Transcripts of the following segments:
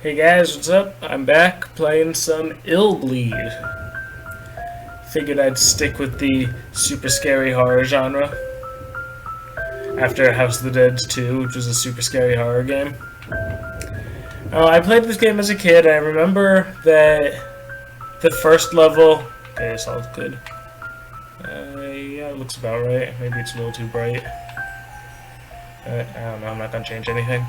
Hey guys, what's up? I'm back playing some Illbleed. Figured I'd stick with the super scary horror genre after House of the Dead 2, which was a super scary horror game. I played this game as a kid. I remember that the first level... Okay, this all good. Yeah, it looks about right. Maybe it's a little too bright. I don't know, I'm not gonna change anything.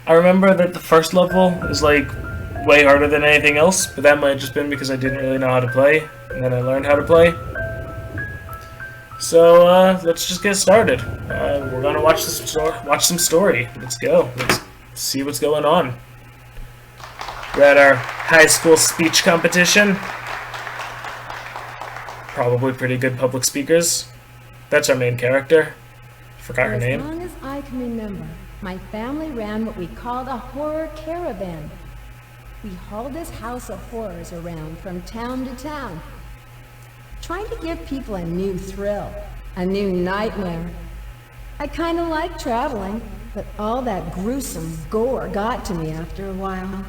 I remember that the first level is like way harder than anything else, but that might have just been because I didn't really know how to play, and then I learned how to play. So let's just get started. We're gonna watch some story. Let's go. Let's see what's going on. We're at our high school speech competition. Probably pretty good public speakers. That's our main character. Forgot her name. As long as I can remember, my family ran what we called a horror caravan. We hauled this house of horrors around from town to town, trying to give people a new thrill, a new nightmare. I kind of like traveling, but all that gruesome gore got to me after a while.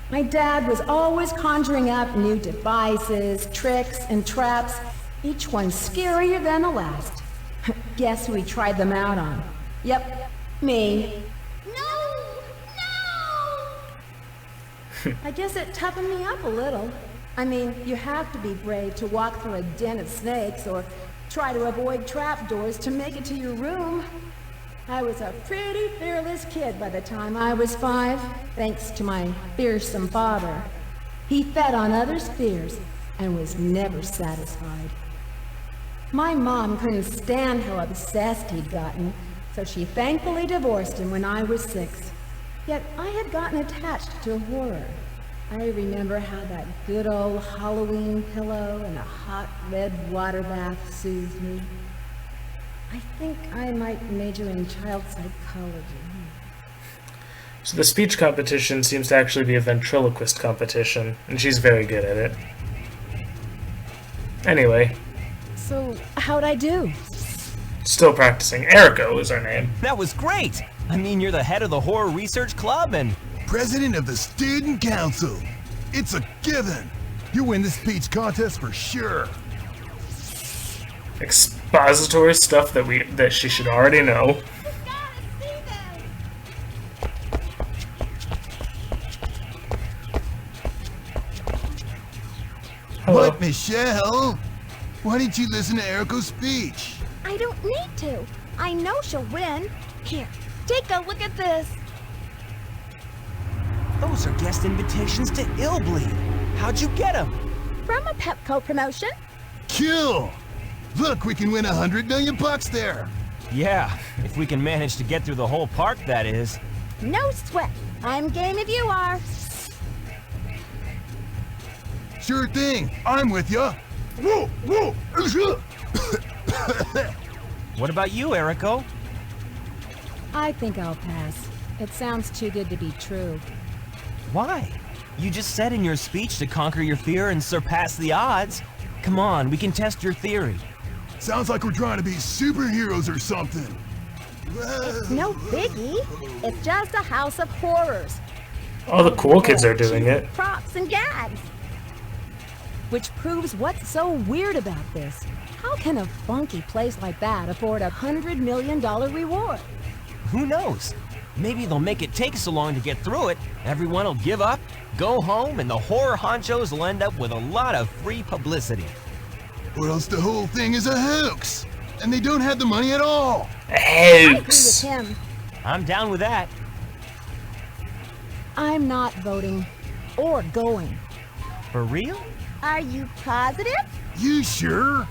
My dad was always conjuring up new devices, tricks, and traps, each one scarier than the last. Guess who he tried them out on? Yep, me. No! I guess it toughened me up a little. I mean, you have to be brave to walk through a den of snakes or try to avoid trapdoors to make it to your room. I was a pretty fearless kid by the time I was 5, thanks to my fearsome father. He fed on others' fears and was never satisfied. My mom couldn't stand how obsessed he'd gotten, so she thankfully divorced him when I was 6. Yet I had gotten attached to horror. I remember how that good old Halloween pillow and a hot red water bath soothed me. I think I might major in child psychology. So the speech competition seems to actually be a ventriloquist competition, and she's very good at it. Anyway. So, how'd I do? Still practicing. Eriko is her name. That was great! I mean, you're the head of the Horror Research Club and... President of the Student Council. It's a given. You win this speech contest for sure. Expository stuff that she should already know. Hello. What, Michelle? Why didn't you listen to Eriko's speech? I don't need to. I know she'll win. Here, take a look at this. Those are guest invitations to Illbleed. How'd you get them? From a Pepco promotion. Kill! Look, we can win $100 million there. Yeah, if we can manage to get through the whole park, that is. No sweat. I'm game if you are. Sure thing. I'm with ya. Whoa, whoa. What about you, Eriko? I think I'll pass. It sounds too good to be true. Why? You just said in your speech to conquer your fear and surpass the odds. Come on, we can test your theory. Sounds like we're trying to be superheroes or something. No biggie. It's just a house of horrors. All the cool kids are doing it. Props and gags. Which proves what's so weird about this. How can a funky place like that afford $100 million reward? Who knows? Maybe they'll make it take so long to get through it, everyone will give up, go home, and the horror honchos will end up with a lot of free publicity. Or else the whole thing is a hoax, and they don't have the money at all. A I agree with hoax. him. I'm down with that. I'm not voting or going. For real? Are you positive? You sure?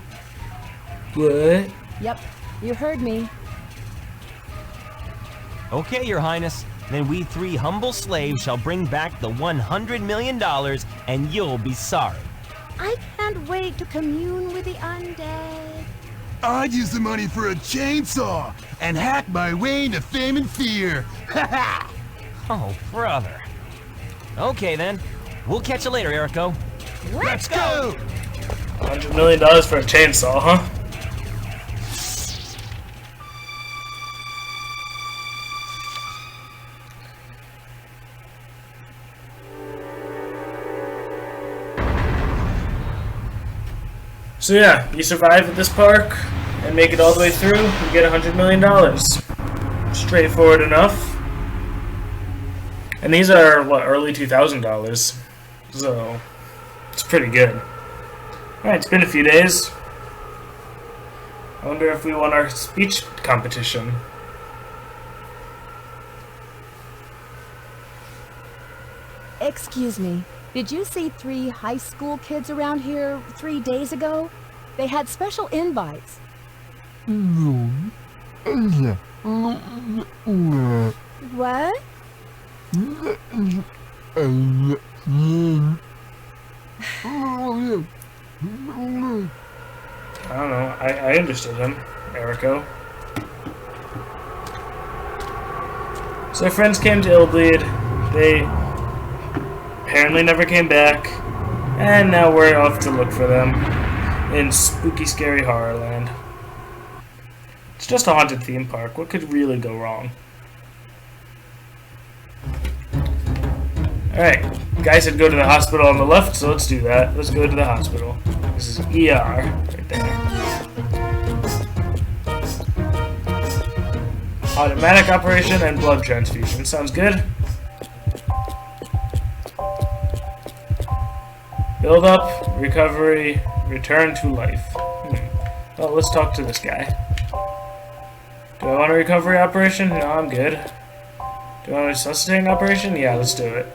What? Yep, you heard me. Okay, Your Highness. Then we 3 humble slaves shall bring back the $100 million, and you'll be sorry. I can't wait to commune with the undead. I'd use the money for a chainsaw and hack my way into fame and fear. Ha ha! Oh, brother. Okay, then. We'll catch you later, Eriko. Let's go! $100 million for a chainsaw, huh? So yeah, you survive at this park and make it all the way through, you get $100 million. Straightforward enough. And these are, what, early $2,000. So, it's pretty good. Alright, it's been a few days. I wonder if we won our speech competition. Excuse me, did you see 3 high school kids around here 3 days ago? They had special invites. What? I don't know. I understood him, Erico. So our friends came to Illbleed. They apparently never came back. And now we're off to look for them in spooky, scary Horrorland. It's just a haunted theme park. What could really go wrong? Alright. Guy said go to the hospital on the left, so let's do that. Let's go to the hospital. This is ER right there. Automatic operation and blood transfusion. Sounds good. Build up, recovery, return to life. Well, let's talk to this guy. Do I want a recovery operation? No, I'm good. Do I want a resuscitating operation? Yeah, let's do it.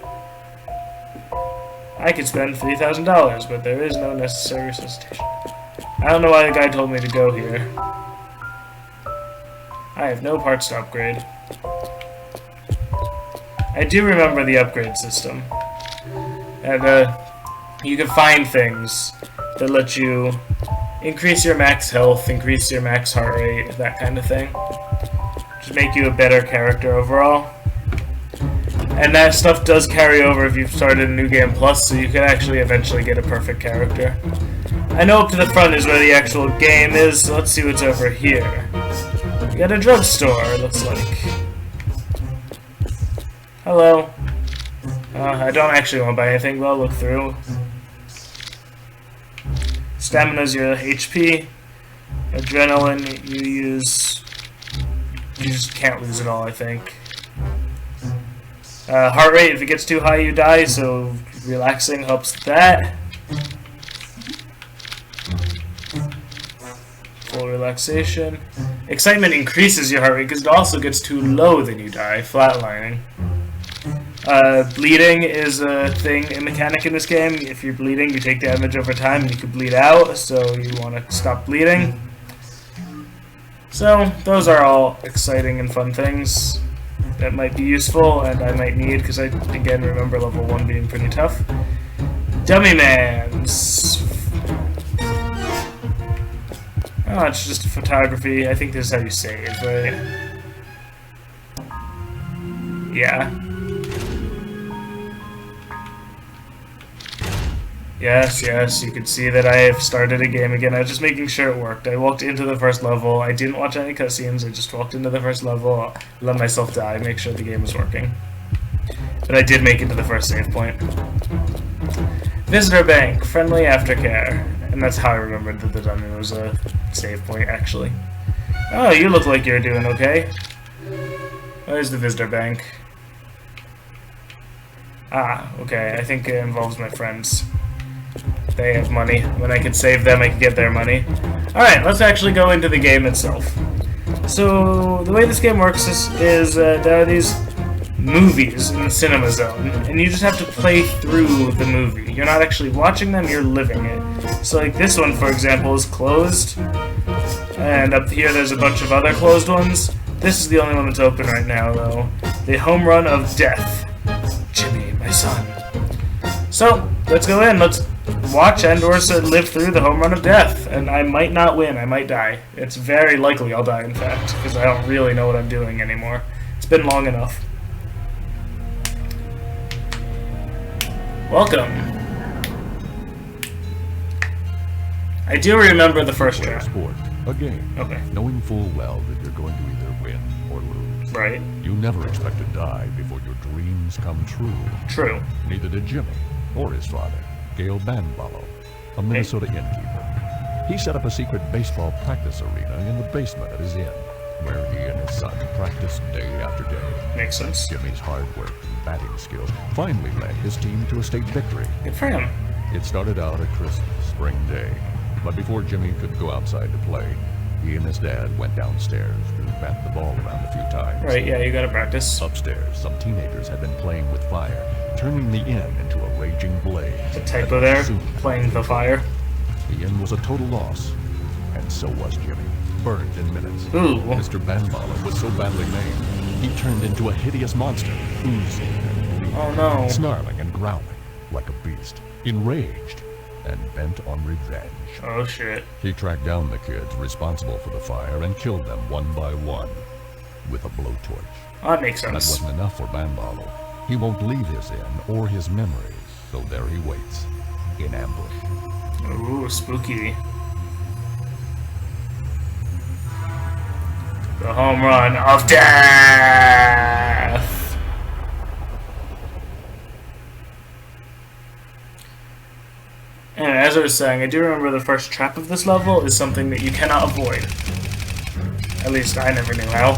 I could spend $3,000, but there is no necessary resuscitation. I don't know why the guy told me to go here. I have no parts to upgrade. I do remember the upgrade system. And, you can find things that let you increase your max health, increase your max heart rate, that kind of thing. Just make you a better character overall. And that stuff does carry over if you've started a New Game Plus, so you can actually eventually get a perfect character. I know up to the front is where the actual game is, so let's see what's over here. We got a drugstore, it looks like. Hello. I don't actually want to buy anything, but I'll look through. Stamina's your HP. Adrenaline you use. You just can't lose it all, I think. Heart rate, if it gets too high you die, so relaxing helps with that. Full relaxation. Excitement increases your heart rate because it also gets too low, then you die. Flatlining. Bleeding is a mechanic in this game. If you're bleeding, you take damage over time and you can bleed out, so you want to stop bleeding. So, those are all exciting and fun things that might be useful and I might need, because I, again, remember level 1 being pretty tough. Dummy Mans! Oh, it's just photography. I think this is how you save, right? Yeah. Yes, you can see that I have started a game again. I was just making sure it worked. I walked into the first level. I didn't watch any cutscenes. I just walked into the first level, let myself die, make sure the game was working. But I did make it to the first save point. Visitor Bank, friendly aftercare. And that's how I remembered that the dungeon was a save point, actually. Oh, you look like you're doing okay. Where's the Visitor Bank? Ah, okay, I think it involves my friends. They have money. When I can save them, I can get their money. Alright, let's actually go into the game itself. So, the way this game works is there are these movies in the cinema zone, and you just have to play through the movie. You're not actually watching them, you're living it. So, like this one, for example, is closed, and up here there's a bunch of other closed ones. This is the only one that's open right now, though. The Homerun of Death. Jimmy, my son. So, let's go in. Let's watch and or live through the Homerun of Death. And I might not win. I might die. It's very likely I'll die, in fact, because I don't really know what I'm doing anymore. It's been long enough. Welcome. I do remember the first Play a draft. sport, a game, Okay. knowing full well that you're going to either win or lose. Right. You never expect to die before your dreams come true. True. Neither did Jimmy or his father, Gail Banballow, a Minnesota innkeeper. He set up a secret baseball practice arena in the basement of his inn, where he and his son practiced day after day. Makes sense. Jimmy's hard work and batting skills finally led his team to a state victory. Good for him. It started out a crisp spring day, but before Jimmy could go outside to play, he and his dad went downstairs to bat the ball around a few times. Right, yeah, you gotta practice. Upstairs, some teenagers had been playing with fire, turning the inn into a raging blaze. The typo there, playing the fire. The inn was a total loss, and so was Jimmy, burned in minutes. Ooh. Mr. Banbala was so badly maimed, he turned into a hideous monster, oozing and bleeding, Oh no. snarling and growling like a beast, enraged and bent on revenge. Oh shit. He tracked down the kids responsible for the fire and killed them one by one with a blowtorch. Oh, that makes That sense. wasn't enough for Banbalo. He won't leave his inn or his memories, so there he waits, in ambush. Ooh, spooky. The home run of death! And as I was saying, I do remember the first trap of this level is something that you cannot avoid. At least I never knew how.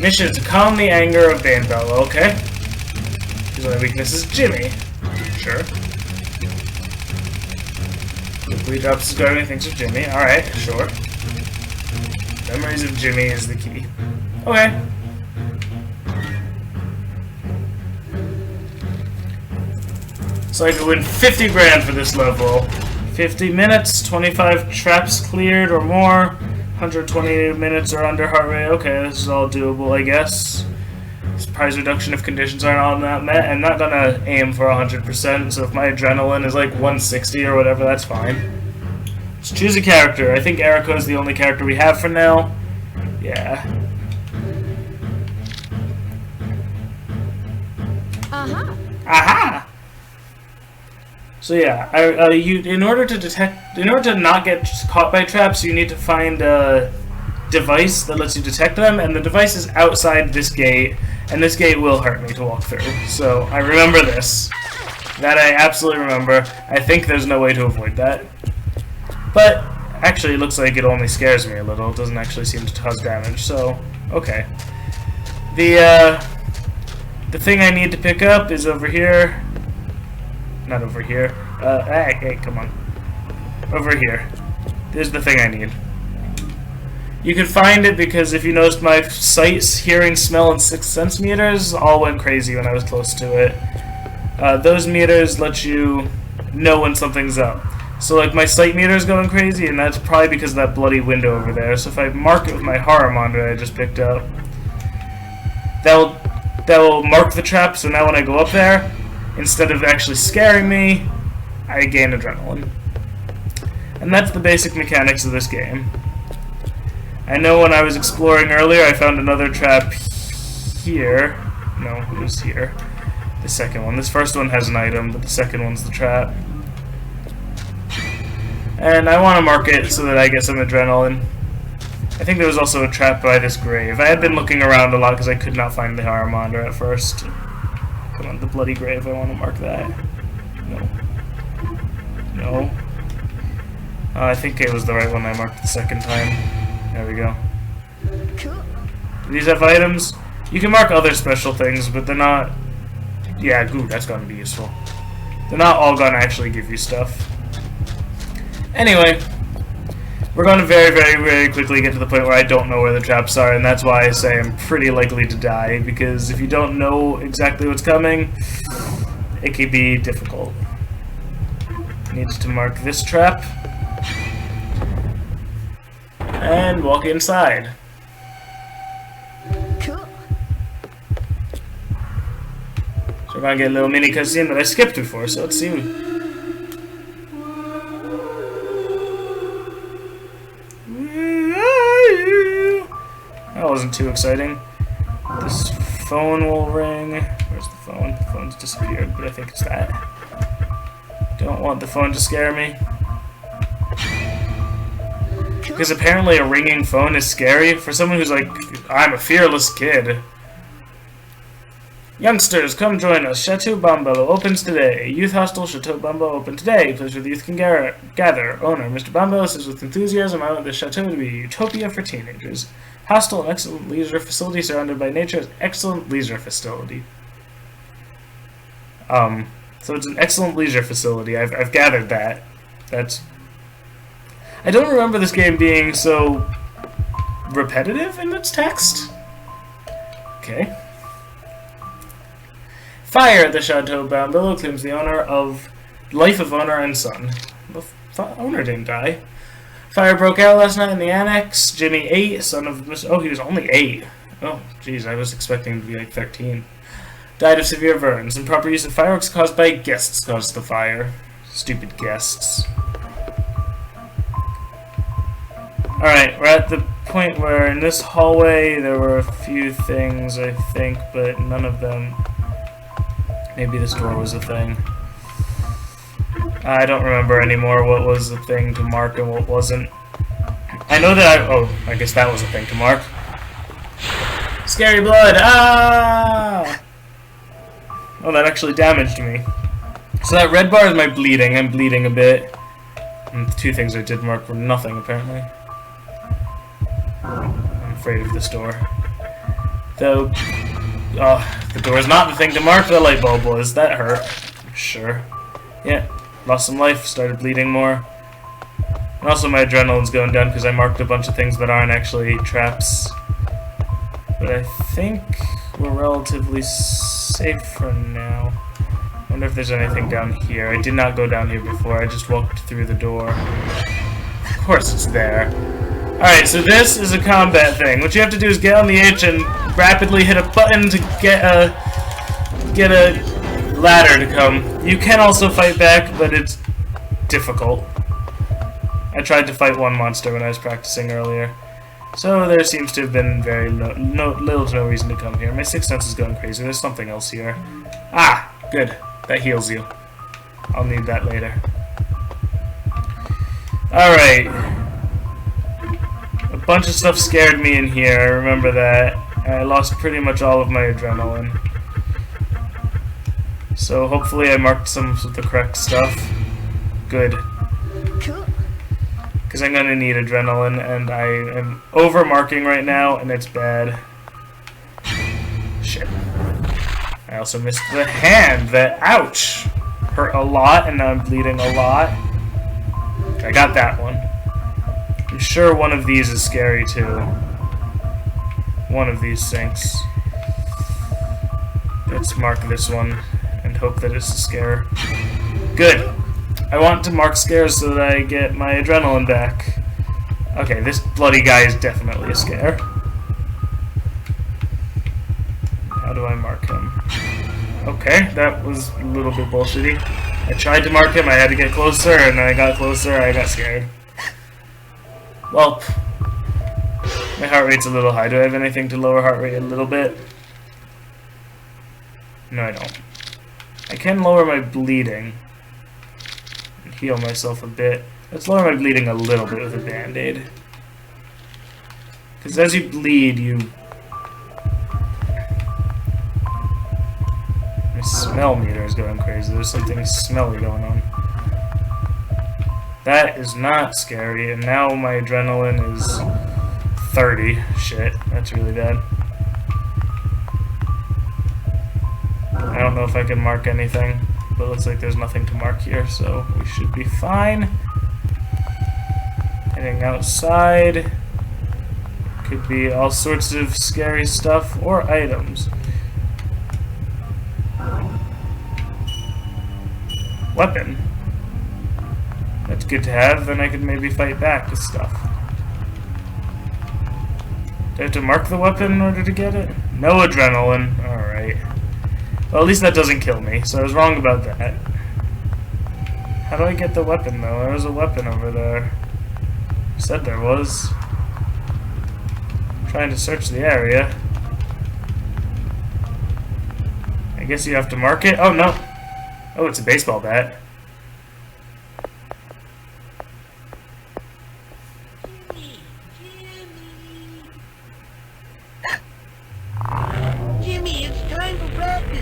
Mission to calm the anger of Banbello, okay? His only weakness is Jimmy. Sure. Illbleed drops his guard when he thinks of Jimmy. Alright, sure. Memories of Jimmy is the key. Okay. So I could win 50 grand for this level. 50 minutes, 25 traps cleared or more, 120 minutes or under heart rate. Okay, this is all doable, I guess. Prize reduction if conditions are not met. I'm not gonna aim for 100%, so if my adrenaline is like 160 or whatever, that's fine. Let's choose a character. I think Erica is the only character we have for now. Yeah. Uh-huh. Aha! So yeah, in order to not get caught by traps, you need to find a device that lets you detect them, and the device is outside this gate, and this gate will hurt me to walk through. So I remember this. That I absolutely remember. I think there's no way to avoid that. But actually, it looks like it only scares me a little. It doesn't actually seem to cause damage. So okay. The thing I need to pick up is over here. Not over here. Hey, come on. Over here. This is the thing I need. You can find it because if you noticed my sight, hearing, smell, and 6th sense meters all went crazy when I was close to it. Those meters let you know when something's up. So like my sight meter is going crazy, and that's probably because of that bloody window over there. So if I mark it with my Homerun that I just picked up, that will mark the trap, so now when I go up there, instead of actually scaring me, I gain adrenaline. And that's the basic mechanics of this game. I know when I was exploring earlier, I found another trap here. No, it was here. The second one. This first one has an item, but the second one's the trap. And I want to mark it so that I get some adrenaline. I think there was also a trap by this grave. I had been looking around a lot because I could not find the Homerun at first. Come on, the bloody grave, I want to mark that. No. No. I think it was the right one I marked the second time. There we go. Cool. Do these have items? You can mark other special things, but they're not... Yeah, ooh, that's gonna be useful. They're not all gonna actually give you stuff. Anyway, we're gonna very, very, very quickly get to the point where I don't know where the traps are, and that's why I say I'm pretty likely to die, because if you don't know exactly what's coming, it can be difficult. Need to mark this trap. And walk inside. Cool. So we're gonna get a little mini cutscene that I skipped before, so let's see. That wasn't too exciting. This phone will ring. Where's the phone? The phone's disappeared, but I think it's that. Don't want the phone to scare me. Because apparently a ringing phone is scary for someone who's like, I'm a fearless kid. Youngsters, come join us. Chateau Bombello opens today. Youth Hostel Chateau Bombello open today. Place where the youth can gather. Owner, Mr. Bombello, says with enthusiasm, I want this chateau to be a utopia for teenagers. Hostel, an excellent leisure facility surrounded by nature's excellent leisure facility. So it's an excellent leisure facility. I've gathered that. I don't remember this game being so repetitive in its text. Okay. Fire at the Chateau Bombello claims the honor of life of owner and son. The owner didn't die. Fire broke out last night in the annex. Jimmy 8, son of Mr. Oh, he was only 8. Oh, jeez, I was expecting him to be like 13. Died of severe burns. Improper use of fireworks caused by guests caused the fire. Stupid guests. Alright, we're at the point where in this hallway there were a few things, I think, but none of them. Maybe this door was a thing. I don't remember anymore what was the thing to mark and what wasn't. I know that I guess that was a thing to mark. Scary blood! Ah! Oh, that actually damaged me. So that red bar is my bleeding. I'm bleeding a bit. And the two things I did mark were nothing, apparently. I'm afraid of this door. Though, the door's not the thing to mark, the light bulb was. That hurt. Sure. Yeah, lost some life, started bleeding more. And also my adrenaline's going down because I marked a bunch of things that aren't actually traps. But I think we're relatively safe for now. I wonder if there's anything down here. I did not go down here before, I just walked through the door. Of course it's there. Alright, so this is a combat thing. What you have to do is get on the edge and rapidly hit a button to get a ladder to come. You can also fight back, but it's difficult. I tried to fight one monster when I was practicing earlier. So there seems to have been little to no reason to come here. My sixth sense is going crazy. There's something else here. Ah, good. That heals you. I'll need that later. Alright. A bunch of stuff scared me in here. I remember that. I lost pretty much all of my adrenaline. So hopefully I marked some of the correct stuff. Good. Because I'm going to need adrenaline, and I am over-marking right now, and it's bad. Shit. I also missed the hand. That, ouch! Hurt a lot, and now I'm bleeding a lot. I got that one. I'm sure one of these is scary, too. One of these sinks. Let's mark this one, and hope that it's a scare. Good! I want to mark scares so that I get my adrenaline back. Okay, this bloody guy is definitely a scare. How do I mark him? Okay, that was a little bit bullshitty. I tried to mark him, I had to get closer, and when I got closer, I got scared. Well, my heart rate's a little high. Do I have anything to lower heart rate a little bit? No, I don't. I can lower my bleeding. Heal myself a bit. Let's lower my bleeding a little bit with a band-aid. Because as you bleed, my smell meter is going crazy. There's something smelly going on. That is not scary, and now my adrenaline is 30. Shit, that's really bad. I don't know if I can mark anything. But it looks like there's nothing to mark here, so we should be fine. Heading outside. Could be all sorts of scary stuff or items. Weapon. That's good to have, then I could maybe fight back with stuff. Do I have to mark the weapon in order to get it? No adrenaline. Alright. Well, at least that doesn't kill me, so I was wrong about that. How do I get the weapon, though? There was a weapon over there. Said there was. I'm trying to search the area. I guess you have to mark it? Oh, no. Oh, it's a baseball bat. Jimmy, it's time for breakfast.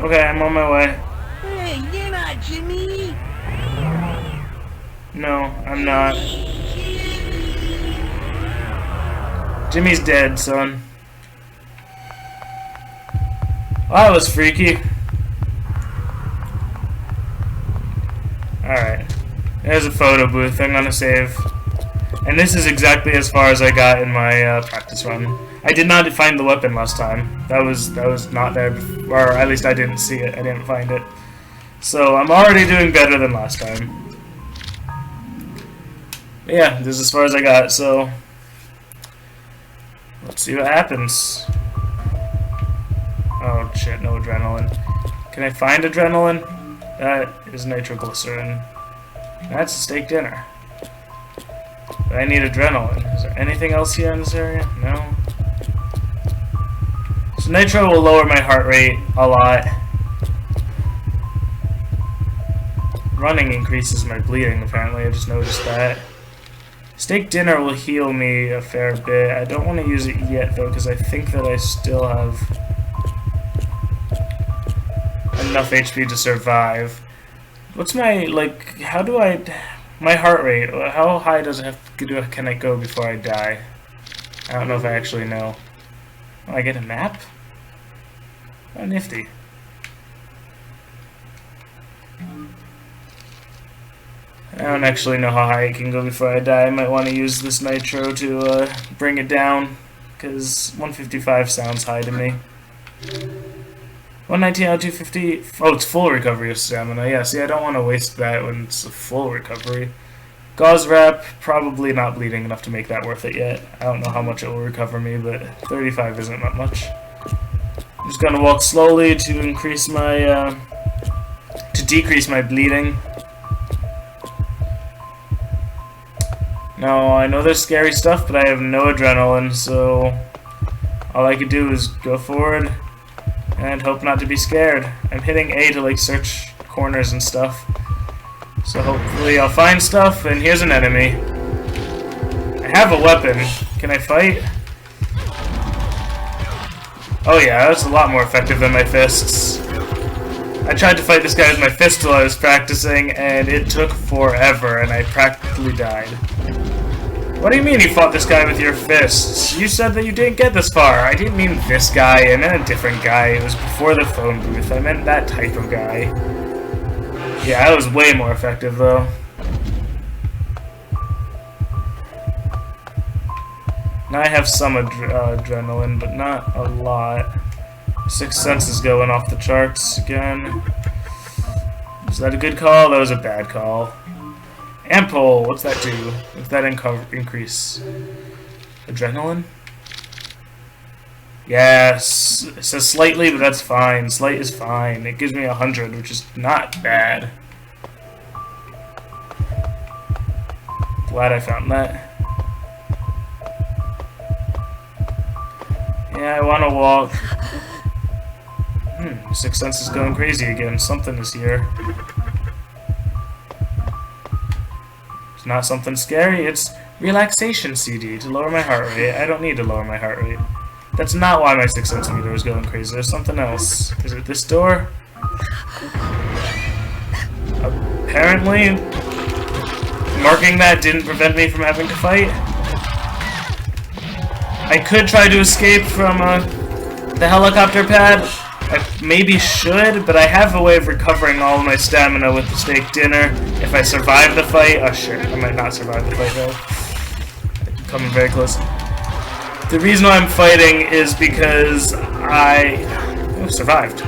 Okay, I'm on my way. Hey, you're not Jimmy! No, I'm not. Jimmy's dead, son. Well, that was freaky. Alright. There's a photo booth. I'm gonna save. And this is exactly as far as I got in my practice run. I did not find the weapon last time. That was not there before, or at least I didn't see it. I didn't find it. So I'm already doing better than last time. But yeah, this is as far as I got, so let's see what happens. Oh shit, no adrenaline. Can I find adrenaline? That is nitroglycerin. That's a steak dinner. But I need adrenaline. Is there anything else here in this area? No. So nitro will lower my heart rate a lot. Running increases my bleeding, apparently. I just noticed that. Steak dinner will heal me a fair bit. I don't want to use it yet, though, because I think that I still have enough HP to survive. What's my, like, how do I... My heart rate, how high does it have to, can I go before I die? I don't know if I actually know. Oh, I get a map? Oh, nifty. I don't actually know how high it can go before I die. I might want to use this nitro to bring it down, because 155 sounds high to me. 119 out of 250. Oh, it's full recovery of stamina. Yeah, see, I don't want to waste that when it's a full recovery. Gauze wrap, probably not bleeding enough to make that worth it yet. I don't know how much it will recover me, but 35 isn't that much. I'm just gonna walk slowly to increase my, to decrease my bleeding. No, I know there's scary stuff, but I have no adrenaline, so all I could do is go forward and hope not to be scared. I'm hitting A to like search corners and stuff. So hopefully I'll find stuff, and here's an enemy. I have a weapon. Can I fight? Oh yeah, that's a lot more effective than my fists. I tried to fight this guy with my fist while I was practicing, and it took forever, and I practically died. What do you mean you fought this guy with your fists? You said that you didn't get this far. I didn't mean this guy, I meant a different guy. It was before the phone booth. I meant that type of guy. Yeah, that was way more effective, though. Now I have some adrenaline, but not a lot. Sixth Sense is going off the charts again. Is that a good call? That was a bad call. Ample, what's that do? What's that increase? Adrenaline? Yes, it says slightly, but that's fine. Slight is fine. It gives me 100, which is not bad. Glad I found that. Yeah, I want to walk. Sixth Sense is going crazy again. Something is here. It's not something scary. It's relaxation CD to lower my heart rate. I don't need to lower my heart rate. That's not why my Sixth Sense meter is going crazy. There's something else. Is it this door? Apparently, marking that didn't prevent me from having to fight. I could try to escape from the helicopter pad. I maybe should, but I have a way of recovering all of my stamina with the steak dinner if I survive the fight. Oh shit, I might not survive the fight though. Coming very close. The reason why I'm fighting is because I survived.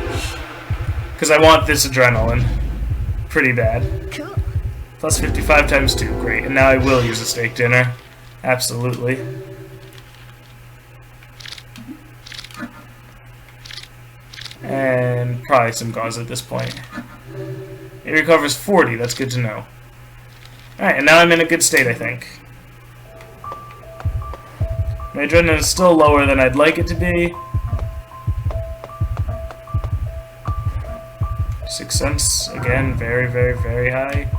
Because I want this adrenaline. Pretty bad. Cool. Plus 55 times 2, great. And now I will use a steak dinner. Absolutely. And probably some gauze at this point. It recovers 40, that's good to know. Alright, and now I'm in a good state, I think. My adrenaline is still lower than I'd like it to be. Sixth Sense, again, very, very, very high.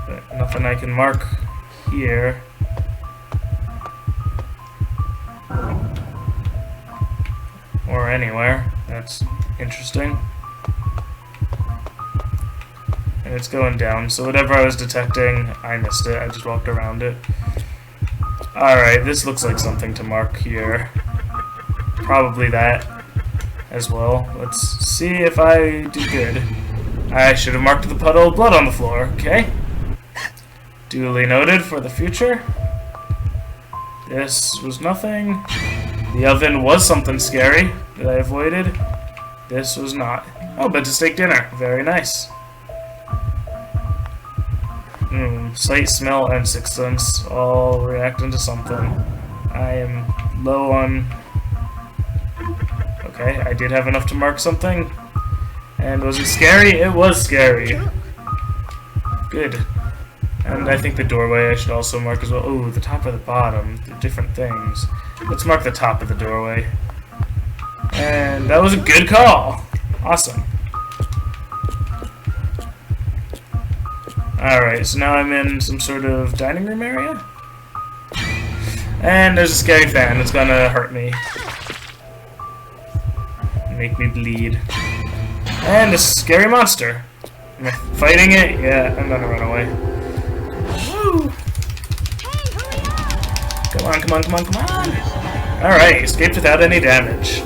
But nothing I can mark here. Or anywhere. That's interesting. And it's going down, so whatever I was detecting, I missed it. I just walked around it. Alright, this looks like something to mark here. Probably that as well. Let's see if I do good. I should have marked the puddle of blood on the floor. Okay. Duly noted for the future. This was nothing. The oven was something scary that I avoided. This was not. Oh, but to steak dinner. Very nice. Sight, smell, and sixth sense all reacting to something. I am low on... Okay, I did have enough to mark something. And was it scary? It was scary. Good. And I think the doorway I should also mark as well. Ooh, the top or the bottom. They're different things. Let's mark the top of the doorway. And that was a good call. Awesome. Alright, so now I'm in some sort of dining room area. And there's a scary fan. It's gonna hurt me. Make me bleed. And a scary monster. Am I fighting it? Yeah, I'm gonna run away. Woo! Come on, come on, come on, come on! Alright, escaped without any damage.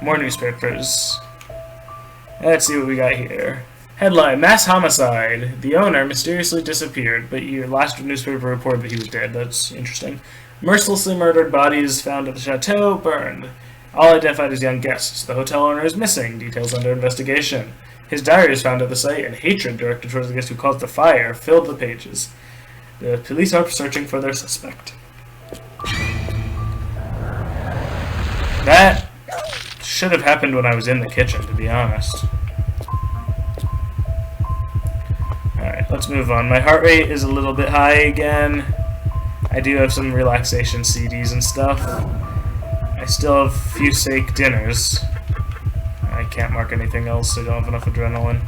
More newspapers. Let's see what we got here. Headline, Mass Homicide. The owner mysteriously disappeared, but your last newspaper reported that he was dead. That's interesting. Mercilessly murdered, bodies found at the chateau, burned. All identified as young guests. The hotel owner is missing. Details under investigation. His diary is found at the site, and hatred directed towards the guest who caused the fire filled the pages. The police are searching for their suspect. That should have happened when I was in the kitchen, to be honest. Alright, let's move on. My heart rate is a little bit high again. I do have some relaxation CDs and stuff. I still have a few steak dinners. I can't mark anything else, so I don't have enough adrenaline.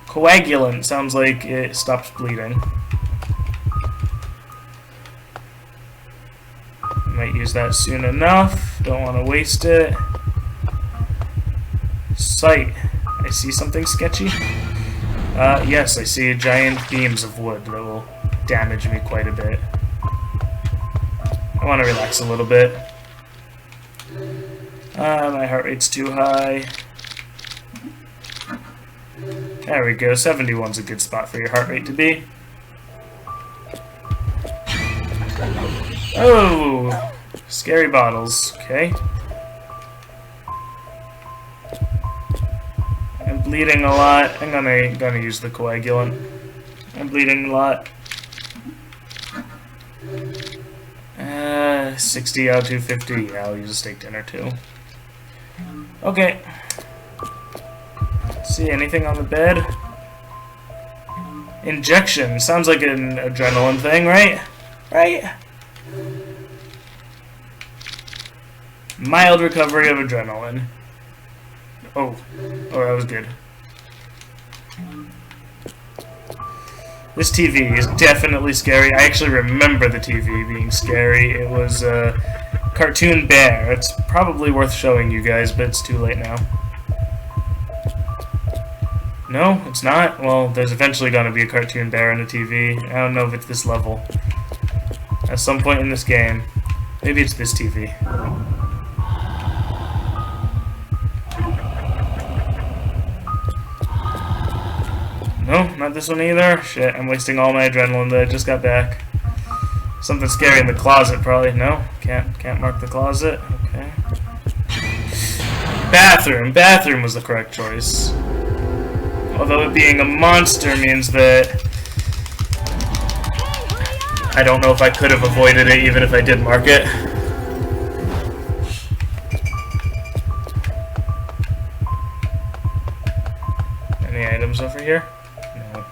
Coagulant sounds like it stops bleeding. Might use that soon enough. Don't want to waste it. Sight. I see something sketchy. Yes, I see giant beams of wood that will damage me quite a bit. I want to relax a little bit. My heart rate's too high. There we go. 71's a good spot for your heart rate to be. Oh! Scary bottles. Okay. I'm bleeding a lot. I'm gonna use the coagulant. I'm bleeding a lot. 60 out of 250. Yeah, I'll use a steak dinner too. Okay. See anything on the bed? Injection. Sounds like an adrenaline thing, right? Right? Mild recovery of adrenaline. Oh. Oh, that was good. This TV is definitely scary. I actually remember the TV being scary. It was a cartoon bear. It's probably worth showing you guys, but it's too late now. No, it's not? Well, there's eventually going to be a cartoon bear on the TV. I don't know if it's this level. At some point in this game. Maybe it's this TV. No, not this one either. Shit, I'm wasting all my adrenaline that I just got back. Something scary in the closet, probably. No, can't mark the closet. Okay. Bathroom. Bathroom was the correct choice. Although it being a monster means that I don't know if I could have avoided it even if I did mark it. Any items over here? No.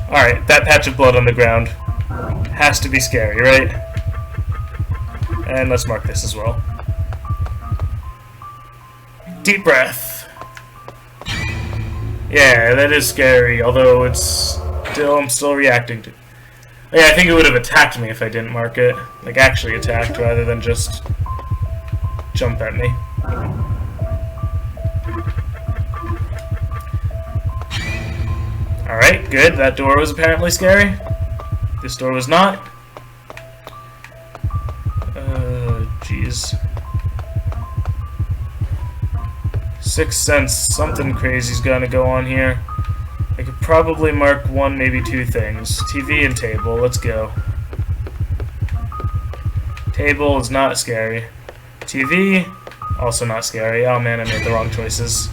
Alright, that patch of blood on the ground has to be scary, right? And let's mark this as well. Deep breath. Yeah, that is scary, although I'm still reacting to. Yeah, I think it would have attacked me if I didn't mark it. Like, actually attacked rather than just jump at me. Alright, good. That door was apparently scary. This door was not. Jeez. Sixth Sense. Something crazy's gonna go on here. I could probably mark one, maybe two things. TV and table. Let's go. Table is not scary. TV, also not scary. Oh man, I made the wrong choices.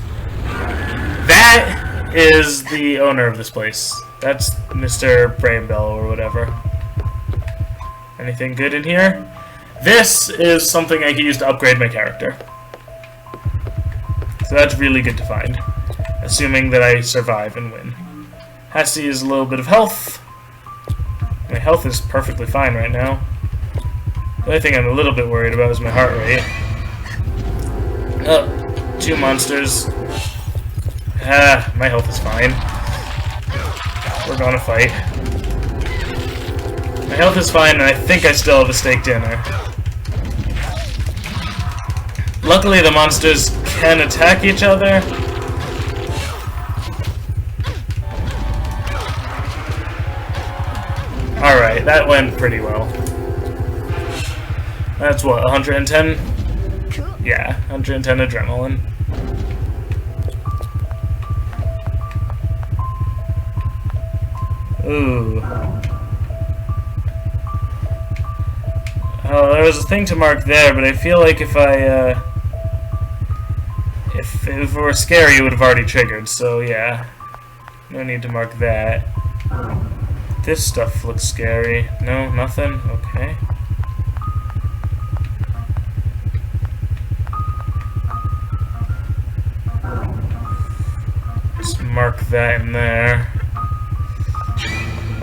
That is the owner of this place. That's Mr. Brainbell or whatever. Anything good in here? This is something I can use to upgrade my character. So that's really good to find. Assuming that I survive and win. Hassie is a little bit of health. My health is perfectly fine right now. The only thing I'm a little bit worried about is my heart rate. Oh, two monsters. Ah, my health is fine. We're gonna fight. My health is fine, and I think I still have a steak dinner. Luckily, the monsters can attack each other. Alright, that went pretty well. That's what, 110? Yeah, 110 adrenaline. Ooh. Oh, there was a thing to mark there, but I feel like if it were scary, it would have already triggered, so yeah. No need to mark that. This stuff looks scary. No, nothing? Okay. Just mark that in there.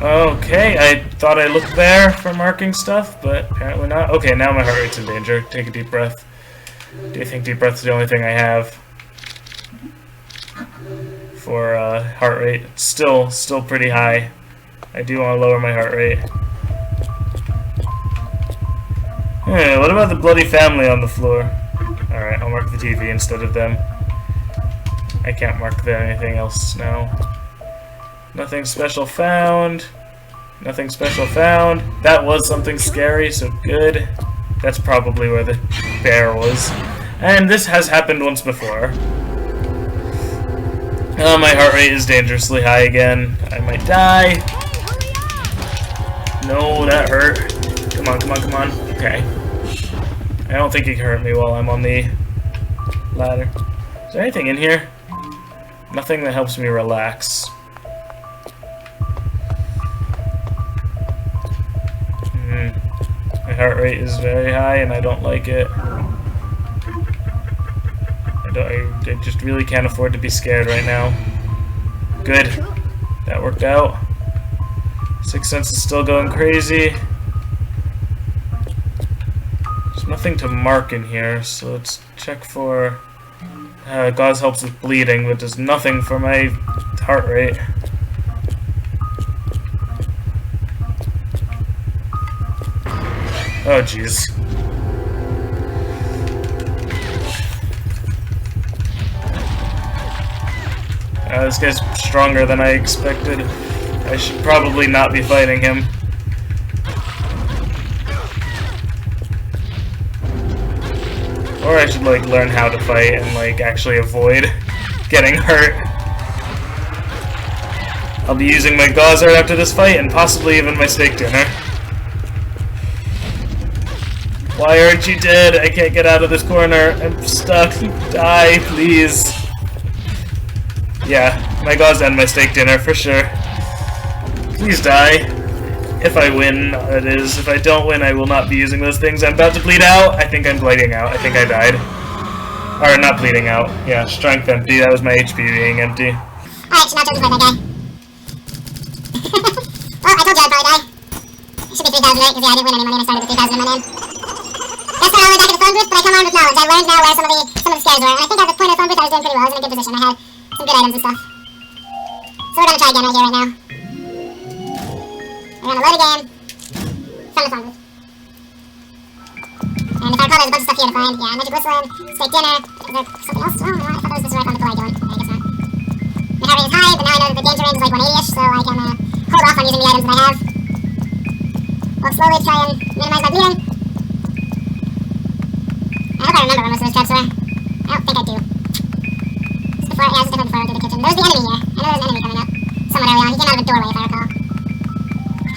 Okay, I thought I looked there for marking stuff, but apparently not. Okay, now my heart rate's in danger. Take a deep breath. Do you think deep breath is the only thing I have for heart rate? It's still pretty high. I do want to lower my heart rate. Hey, what about the bloody family on the floor? Alright, I'll mark the TV instead of them. I can't mark anything else now. Nothing special found. Nothing special found. That was something scary, so good. That's probably where the bear was. And this has happened once before. Oh, my heart rate is dangerously high again. I might die. No, that hurt. Come on, come on, come on. Okay. I don't think you can hurt me while I'm on the ladder. Is there anything in here? Nothing that helps me relax. My heart rate is very high and I don't like it. I just really can't afford to be scared right now. Good. That worked out. Sixth Sense is still going crazy. There's nothing to mark in here, so let's check for... Gauze helps with bleeding, but does nothing for my heart rate. Oh, jeez. This guy's stronger than I expected. I should probably not be fighting him. Or I should, like, learn how to fight and, like, actually avoid getting hurt. I'll be using my gauze right after this fight, and possibly even my steak dinner. Why aren't you dead? I can't get out of this corner. I'm stuck. Die, please. Yeah, my gauze and my steak dinner, for sure. Please die. If I win, that is. If I don't win, I will not be using those things. I'm about to bleed out. I think I'm bleeding out. I think I died. Or, not bleeding out. Yeah, strength empty. That was my HP being empty. Alright, so now Joe's about to die. Well, I told you I'd probably die. It should be 3,000, right? Because, yeah, I didn't win any money and I started with 3,000 in my name. That's not only back at the phone booth, but I come armed with knowledge. I learned now where some of the scares were. And I think at this point at the phone booth I was doing pretty well. I was in a good position. I had some good items and stuff. So we're gonna try again right here, right now. We're gonna load a game from the phone booth. And if I recall, there's a bunch of stuff here to find. Yeah, nitroglycerin, steak dinner. Is there something else? Oh, no, I thought that was just right on the play going. Yeah, I guess not. My heart rate is high, but now I know that the danger range is like 180-ish, so I can hold off on using the items that I have. Walk slowly to try and minimize my bleeding. I hope I remember where most of those traps were. I don't think I do. Just before, yeah, this is definitely before I went through the kitchen. There's the enemy here. I know there's an enemy coming up. Somewhat early on. He came out of a doorway, if I recall.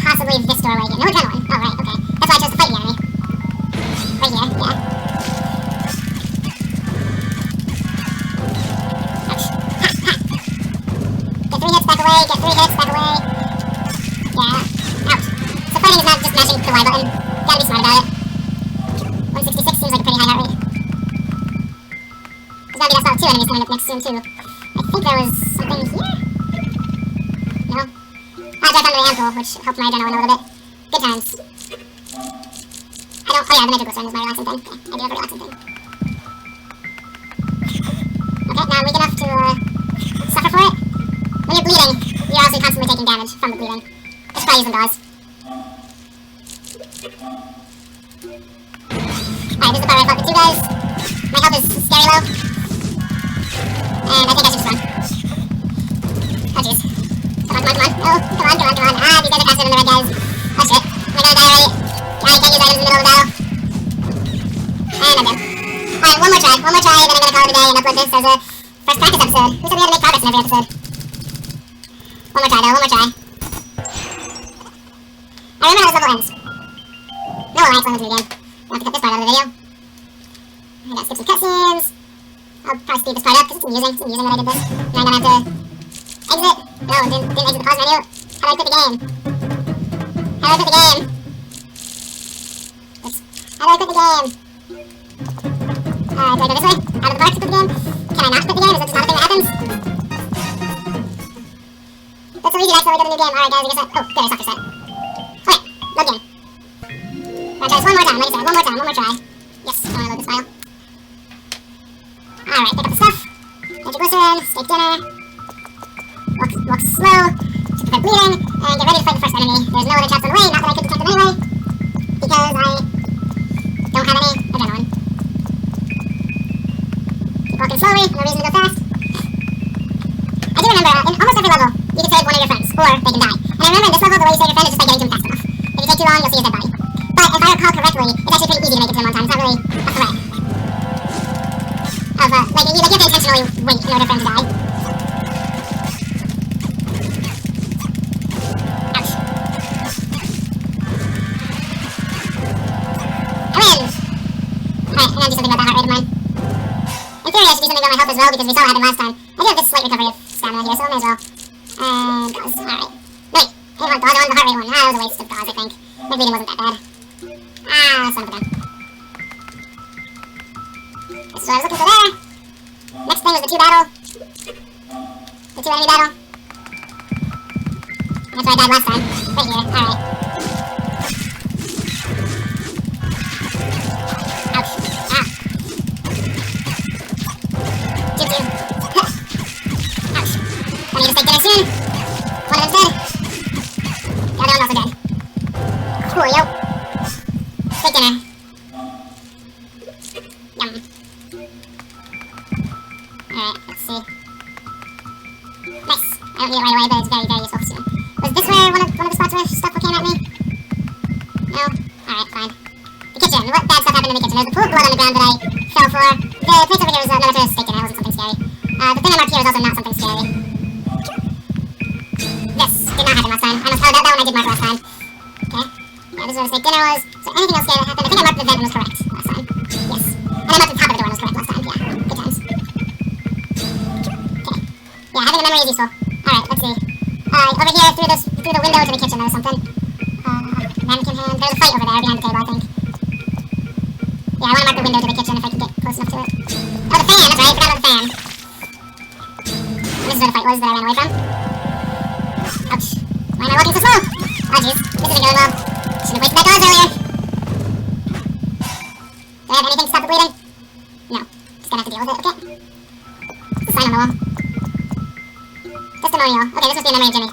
Possibly this doorway here. No adrenaline. Oh, right, okay. That's why I chose to fight the enemy. Right here, yeah. Ouch. Ha, ha. Get 3 hits back away, get 3 hits back away. Yeah. Ouch. So fighting is not just mashing the Y button. Gotta be smart about it. 166 seems like a pretty high heart rate. There's gotta be that spot with 2 enemies coming up next soon, too. I think there was something here? No? I dropped onto the ankle, which helped my adrenaline a little bit. Good times. I don't... Oh yeah, the nitroglycerin is my relaxing thing. Okay, I do have a relaxing thing. Okay, now I'm weak enough to, suffer for it. When you're bleeding, you're also constantly taking damage from the bleeding. I should probably use some gauze. Alright, this is the part where I fought the 2 guys. My health is scary low. And I think I should just run. Oh jeez. Come on, come on, come on. Oh, come on, come on, come on. Ah, these guys are faster than the red guys. Oh shit. Am I gonna die already? Yeah, I can't use items in the middle of the battle. And I'm dead. Alright, one more try, then I'm gonna call it a day and upload this as a first practice episode. Who said we had to make progress in every episode? One more try though, one more try. I remember how this level ends. No alliance levels in the game. I'll have to cut this part out of the video. I gotta skip some cutscenes. I'll probably speed this part up because it's amusing that I did this. Now I'm gonna have to exit. No, didn't exit the pause menu. How do I quit the game? How do I quit the game? How do I quit the game? Do I go this way? Out of the box to quit the game? Can I not quit the game? Is that just not a thing that happens? That's so easy to accidentally get a new game. Alright guys, I guess I... Oh, good, I stopped this set. Okay, load game. I'll try this one more time, like I said, one more try. Yes, I wanna load this file. Alright, pick up the stuff. Nitroglycerin, steak dinner. Walk slow to prevent bleeding, and get ready to fight the first enemy. There's no other traps on the way, not that I could detect them anyway, because I don't have any adrenaline. Keep walking slowly, no reason to go fast. I do remember, in almost every level, you can save one of your friends, or they can die. And I remember in this level, the way you save your friend is just by getting to him fast enough. If you take too long, you'll see his dead body. But if I recall correctly, it's actually pretty easy to make it to him on time. It's not really a threat. Like you have to intentionally wait in order for him to die. Ouch. I win! Alright, I'm gonna do something about that heart rate of mine. In theory, I should do something about my health as well, because we saw what happened last time. I do have this slight recovery of stamina here, so I may as well. Gauze. Alright. Wait, I didn't want gauze, I wanted the heart rate one. Ah, that was a waste of gauze, I think. My bleeding wasn't that bad. Ah, son of a gun. This is what I was looking for there. Next thing was the 2 battle. The 2 enemy battle. That's where I died last time. Right here, alright. Ouch. Ah. Choo-choo. Ouch. I need to steak dinner soon. One of them's dead. The other one's also dead. Coolio. Steak dinner. Yum. Alright, let's see. Nice. I don't need it right away, but it's very, very useful soon. Was this where one of the spots where stuff came at me? No? Alright, fine. The kitchen. What bad stuff happened in the kitchen? There's a pool of blood on the ground that I fell for. The place over here was another sort of steak dinner. It wasn't something scary. The thing I marked here is also not something scary. This did not happen last time. That one I did mark last time. Okay. Yeah, this is where the steak dinner was. So anything else scary that happened? I think I marked the vent and was correct last time. Yes. And I marked the top of the door and was correct last time. Yeah. Good times. Yeah, having a memory is useful. Alright, let's see. Over here, through the window to the kitchen, there was something. Mannequin hand. There's a fight over there behind the table, I think. Yeah, I want to mark the window to the kitchen if I can get close enough to it. Oh, the fan! That's right, I forgot about the fan. And this is where the fight was that I ran away from. Ouch. Why am I walking so slow? Oh, jeez. This isn't going well. Shouldn't have wasted that gauze earlier. Do I have anything to stop the bleeding? No. Just gonna have to deal with it, okay? What's the sign on the wall? Testimonial. Okay, this must be a memory of Jimmy.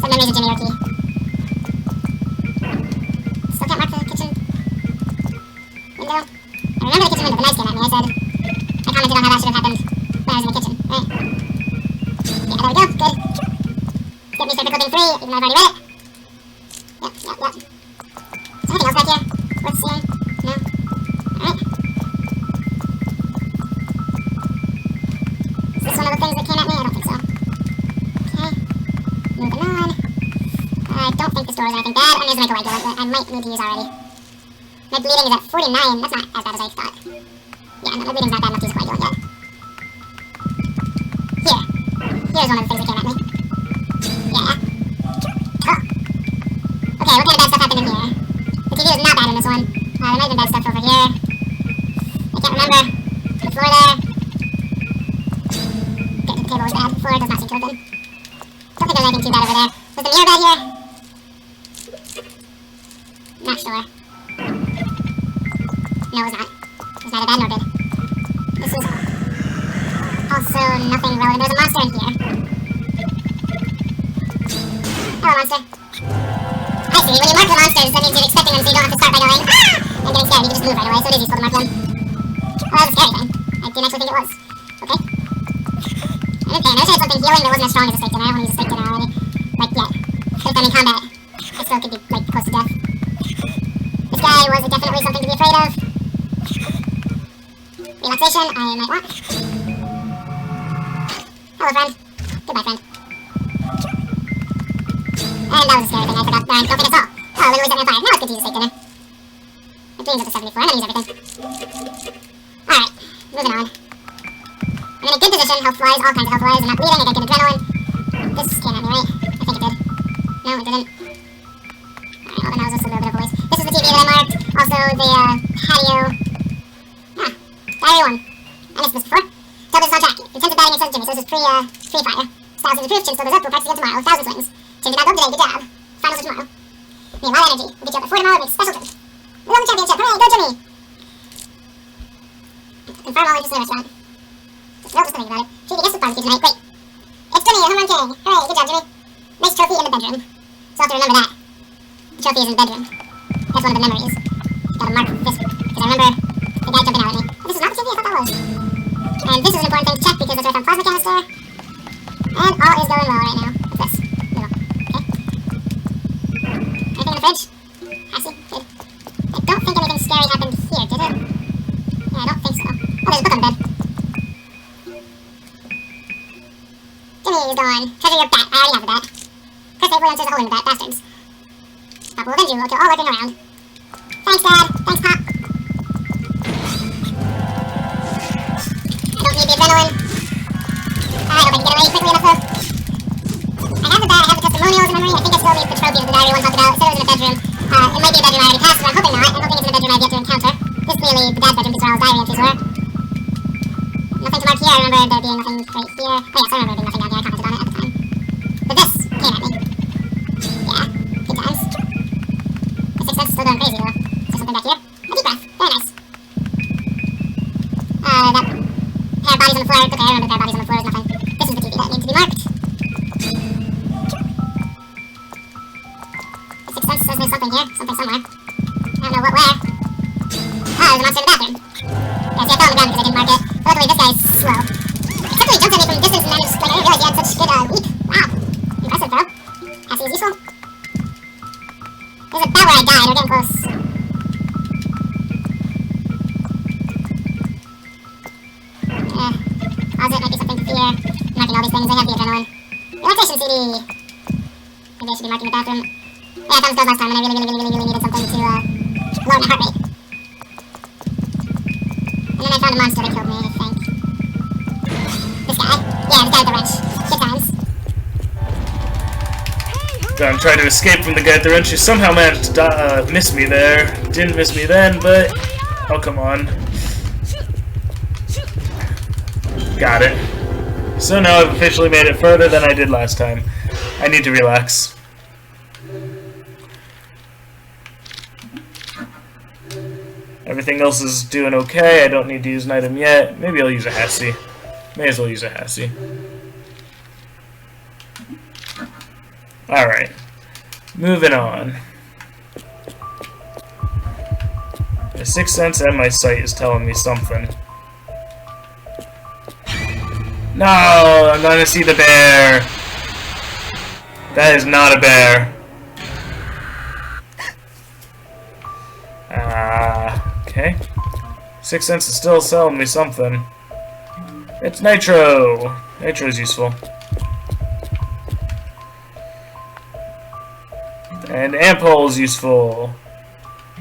Some memories of Jimmy are key. Still can't mark the kitchen. I remember the kitchen window, the knife came at me. I commented on how that should have happened when I was in the kitchen, right? Yeah, there we go, good. Get newspaper clipping 3, even though I've already read it. Yep. Is there anything else back here worth seeing? No? Alright. Is this one of the things that came at me? I don't think so. Okay. Moving on. I don't think this door is anything bad. I'm using a coagulant that I might need to use already. My bleeding is at 49. That's not as bad as I thought. Yeah, no, my bleeding's not bad enough to use a coagulant yet. Here. Here's one of the things that came at me. Yeah. Oh. Okay, what kind of bad stuff happened in here? The TV was not bad in this one. There might have been bad stuff over here. I can't remember. The floor there. Okay, the table was bad. The floor does not seem to have been. Don't think there's anything too bad over there. Was the mirror bad here? Not sure. No, it was not. It was neither bad nor good. This is also nothing relevant. There's a monster in here. Hello, monster. I see. When you mark the monsters, that means you're expecting them, so you don't have to start by going, ah! And getting scared. You can just move right away, so it is useful to mark them. Oh, that was a scary thing. I didn't actually think it was. Okay. I didn't pay. I noticed I had something healing that wasn't as strong as a steak dinner. I don't want to use a steak dinner already. Like, yet. If I'm in combat, I still could be, like, close to death. This guy was definitely something to be afraid of. Relaxation, I might want. Hello, friend. Goodbye, friend. And that was a scary thing. I forgot. Darn, don't think it's all. Oh, literally set me on fire. Now it's good to use a steak dinner. My bleeding's up to 74. I'm gonna use everything. Alright, moving on. I'm in a good position. Health-wise, all kinds of health-wise. I'm not bleeding. I got good adrenaline. This came at me, right? I think it did. No, it didn't. Alright, well, then that was just a little bit of a waste. This is the TV that I marked. Also, the patio. Ah, diary 1. I missed this before. So this is on track. Intensive batting and says Jimmy. So this is pre-fire. Styles is improved. Chin still goes up. We'll practice again tomorrow. 1,000 swings. Chin did not go today. Good job. Finals are tomorrow. We need a lot of energy. We'll get you up at 4 tomorrow. Make special trip. We won the championship. Hooray, go Jimmy! Confirm all interest in the restaurant. Just thinking about it. Treat guests with barbecue tonight. Great. It's Jimmy, the Homerun King. Hooray, good job, Jimmy. Nice trophy in the bedroom. So I'll have to remember that. The trophy is in the bedroom. That's one of the memories. Gotta mark this, because I remember the guy jumping out at me. Oh, this is not the TV I thought that was. And this is an important thing to check because that's where I found plasma canister. And all is going well right now. What's this? No. Okay. Anything in the fridge? Hassy? Good. I don't think anything scary happened here, did it? Yeah, I don't think so. Oh, there's a book on the bed. Jimmy is gone. Treasure your bat. I already have the bat. Chris Williams has a hole in the bat. Bastards. Pop will avenge you. We'll kill all lurking around. Thanks, Dad. Thanks, Pop. I don't need the adrenaline. I don't think I can get away quickly enough, though. I have the bat. I have the testimonials in memory. I think I still need the trophy that the diary one talked about. It said it was in the bedroom. It might be a bedroom I already passed, but I'm hoping not. I don't think it's in the bedroom I've yet to encounter. This is clearly the dad's bedroom because where all his diary entries were. Nothing to mark here. I remember there being nothing right here. Oh yes, I remember there being nothing down here. I commented on it at the time. But this came at me. Yeah, good times. My sixth sense is still going crazy though. Is there something back here? A deep breath. Very nice. That pair of bodies on the floor. Okay, I remember the pair of bodies on the floor is nothing. This is the TV that needs to be marked. The sixth sense says there's something here. Something somewhere. I don't know what where. Oh, there's a monster in the bathroom. Yeah, see, I fell on the ground because I didn't mark it. But luckily, this guy's slow. Except when he jumps at me from distance and then just, like, I didn't realize he had such good leap. Wow. Impressive, bro. Passy is useful. There's about where I died. We're getting close. Closet might be something to fear. I'm marking all these things. I have the adrenaline. Relaxation CD. Maybe I should be marking the bathroom. Yeah, I found this last time when I really needed something to lower my heart rate. And then I found a monster that killed me, I think. This guy. Yeah, this guy with the wrench. Good times. I'm trying to escape from the guy at the wrench who somehow managed to miss me there. Didn't miss me then, but... Oh, come on. Got it. So now I've officially made it further than I did last time. I need to relax. Everything else is doing okay. I don't need to use an item yet. Maybe I'll use a Hassy. May as well use a Hassy. Alright. Moving on. sixth sense and my sight is telling me something. No, I'm gonna see the bear. That is not a bear. Okay. Sixth sense is still selling me something. It's nitro. Nitro is useful. And ampoule is useful.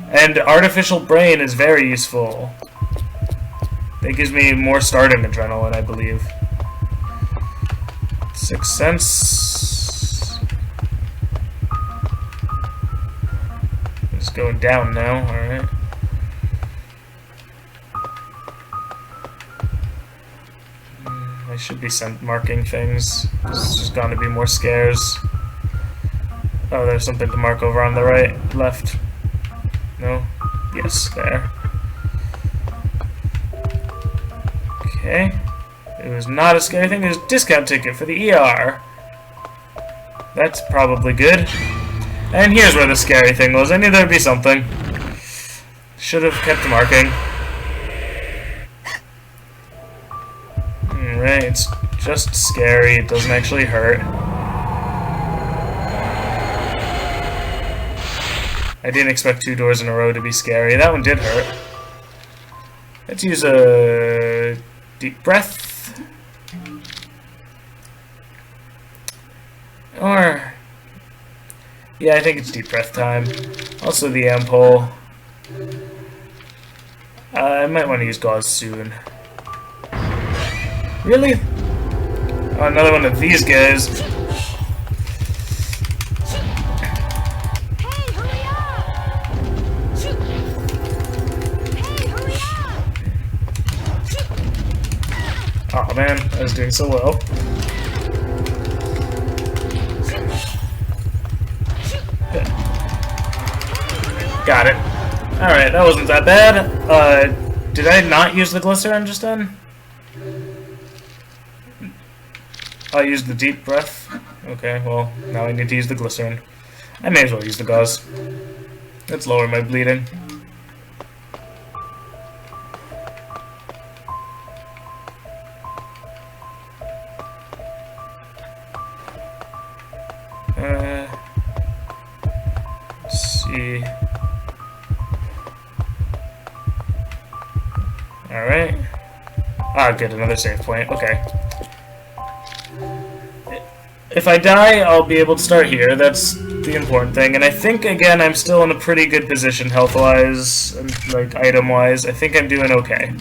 And artificial brain is very useful. That gives me more starting adrenaline, I believe. Sixth sense. It's going down now, alright. I should be marking things. There's just gonna be more scares. Oh, there's something to mark over on the right, left. No? Yes, there. Okay. It was not a scary thing, it was a discount ticket for the ER. That's probably good. And here's where the scary thing was. I knew there'd be something. Should have kept marking. Alright, it's just scary, it doesn't actually hurt. I didn't expect 2 doors in a row to be scary. That one did hurt. Let's use a deep breath. Or... yeah, I think it's deep breath time. Also the ampoule. I might want to use gauze soon. Really? Oh, another one of these guys. Hey, hurry up! Hey, hurry up! Oh man, I was doing so well. Got it. Alright, that wasn't that bad. Did I not use the glycerin just then? I used the deep breath. Okay, well, now I need to use the glycerin. I may as well use the gauze. Let's lower my bleeding. Let's see. Alright. Ah, good, another save point. Okay. If I die, I'll be able to start here. That's the important thing. And I think, again, I'm still in a pretty good position health-wise and, like, item-wise. I think I'm doing okay.